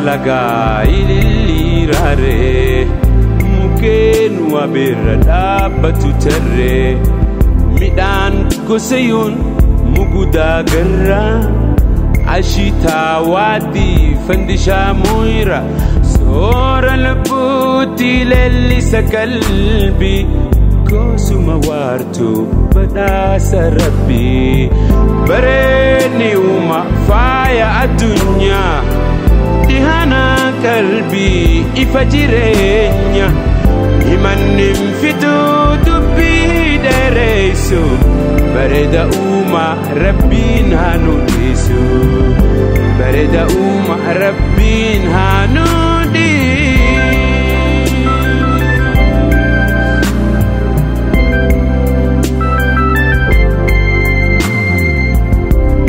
lagaa ilillii raaree mukkeen wabeerra dhaabbatu tarree midhaan gosayoon mugudaa garraa ashitaa waadii fandishaa moyra soora lubbuutti leellisa qalbii goosuma waartuu badhaasa rabbii bareedni uuma faaya addunyaa dhihana qalbii ifa jireenya himannin fituu dubbii dheereysu bareeda uuma rabbiin haa nu dhiisu bareeda uuma rabbiin haa nu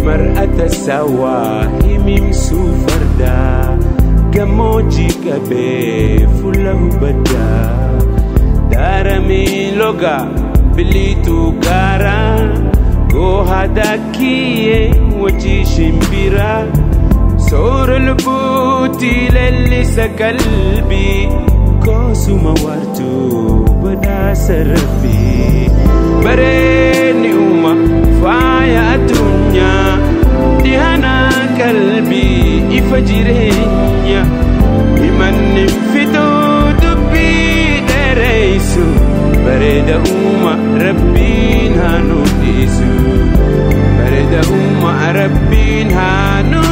mar'ata sawaa himimsuu fardaa gammoojjii qabee fuula hubaddaa daaramii loga biliituu gaaraa goohadaa kiyyee wajjii shimbiraa soora lubbuutti leellisa qalbii goosuma waartuu badhaasa rabbii bareedni uuma faaya addunyaa dhihana qalbii ifa jireenya himannin fituu dubbii dheereysu bareeda uuma rabbiin haa nu dhiisu bareeda uuma rabbiin haa nu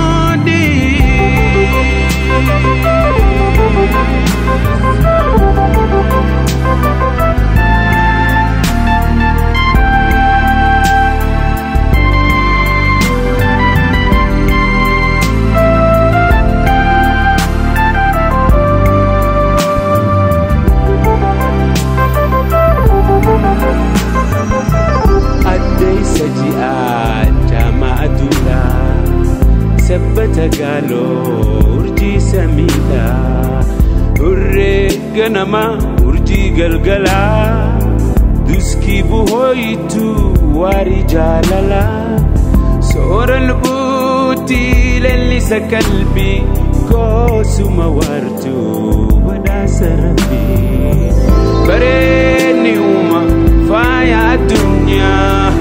sabbata gaaloo urjii samiidhaa urree ganamaa urjii galgalaa duskii buhooyituu waarii jaalalaa soora lubbuutti leellisa qalbii goosuma waartuu badhaasa rabbii bareedni uuma faaya addunyaa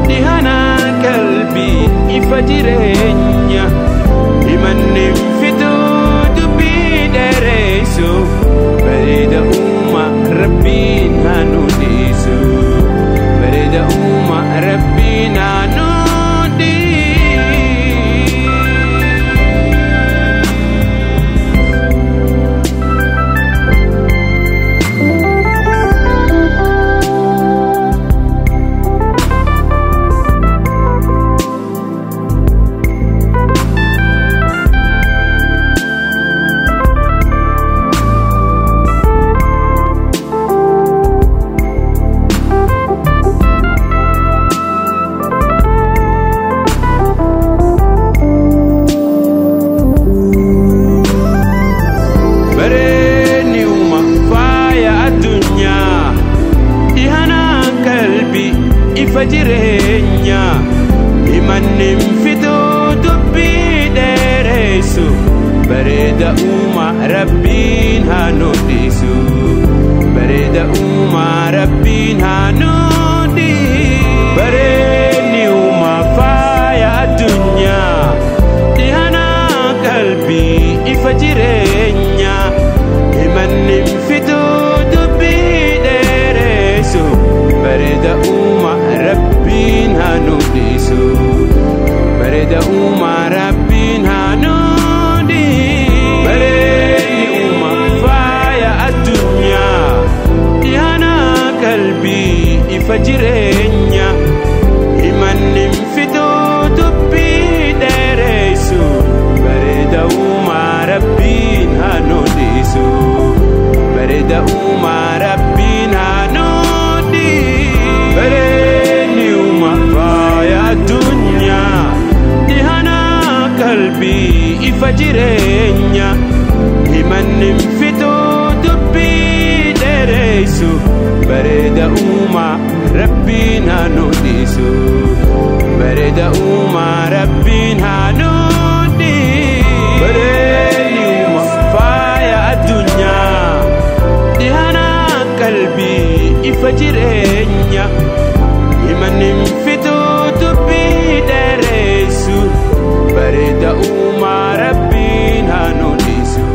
dhihana qalbii ifa jireenya himannin fituu dubbii dheereysu bareeda uuma rabbiin haa nu dhiisu bareeda uuma rabbiin haa nu ifa jireenya himannin fituu dubbii dheereysu bareeda uuma rabbiin haa nu dhiisu bareeda uuma rabbiin haa nu bareedni uuma faaya addunyaa dhihana qalbii ifa jireenya himannin fituu dubbii dheereysu bareeda uuma rabbiin haa nu dhiisu bareeda uuma rabbiin haa nu bareedni uuma faaya addunyaa dhihana qalbii ifa jireenya himannin fituu dubbii dheereysu bareeda uuma rabbiin haa nu dhiisu bareeda uuma rabbiin haa nu bareedni uuma faaya addunyaa dhihana qalbii ifa jireenya himannin fituu dubbii dheereysu bareeda uuma rabbiin haa nu dhiisu bareeda uuma rabbiin haa nu bareedni uuma ifa jireenya himanni fituu dubbii dheeressu bareeda uumaa rabbiin haa noodisu.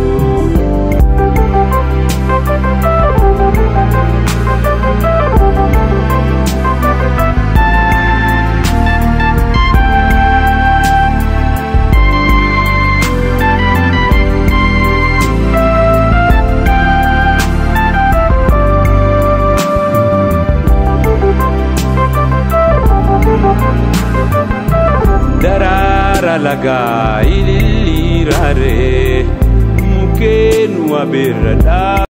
Darara laga ililirare muken wabirada